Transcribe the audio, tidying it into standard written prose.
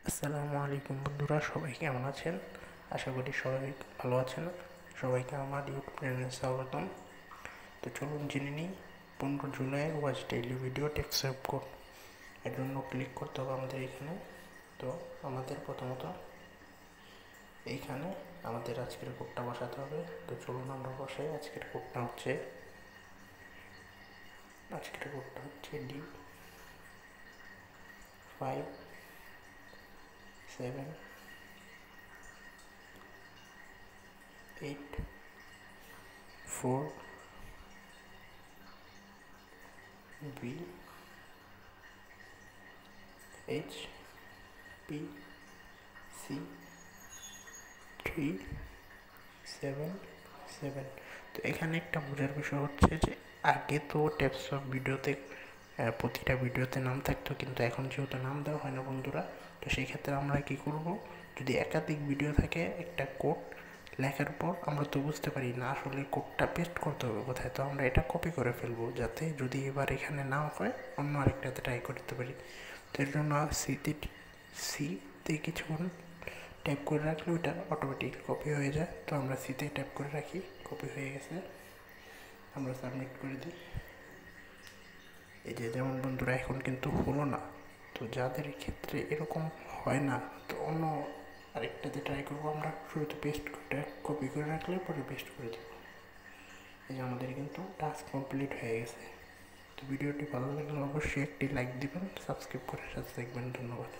আসসালামু আলাইকুম বন্ধুরা, সবাই কেমন আছেন? আশা করি সবাই ভালো আছেন। সবাইকে আমার ইউটিউব চ্যানেলে স্বাগতম। তো চলুন জেনে নিই 15 July watch daily video text code. এর জন্য ক্লিক করতে হবে আমাদের এখানে। তো আমাদের প্রথমত এইখানে আমাদের আজকের কোডটা বসাতে হবে। তো চলুন আমরা বসাই। আজকের কোডটা হচ্ছে D5 7 8 4 B H P C 3 7 7। তো এখানে একটা বোঝার বিষয় হচ্ছে যে আগে তো টেপস অফ ভিডিওতে প্রতিটা ভিডিওতে নাম থাকতো, কিন্তু এখন যেহেতু নাম দেওয়া হয় না বন্ধুরা, তো সেই ক্ষেত্রে আমরা কি করব, যদি একাধিক ভিডিও থাকে একটা কোড লেখার পর আমরা তো বুঝতে পারি না আসলে কোডটা পেস্ট করতে হবে কোথায়, তো আমরা এটা কপি করে ফেলবো যাতে যদি এবার এখানে না হয় অন্য আরেকটাতে ট্রাই করতে পারি। তো এর জন্য সিতে কিছুক্ষণ ট্যাপ করে রাখলে ওইটা অটোমেটিক কপি হয়ে যায়। তো আমরা সিতে ট্যাপ করে রাখি, কপি হয়ে গেছে, আমরা সাবমিট করে দিই। এই যে যেমন বন্ধুরা এখন কিন্তু হলো না, তো যাদের ক্ষেত্রে এরকম হয় না তো অন্য আরেকটাতে ট্রাই করবো। আমরা শুরুতে পেস্ট করে কপি করে রাখলে পরে পেস্ট করে দেবো। এই যে আমাদের কিন্তু টাস্ক কমপ্লিট হয়ে গেছে। তো ভিডিওটি ভালো লাগলে অবশ্যই একটি লাইক দিবেন, সাবস্ক্রাইব করে সাথে থাকবেন। ধন্যবাদ।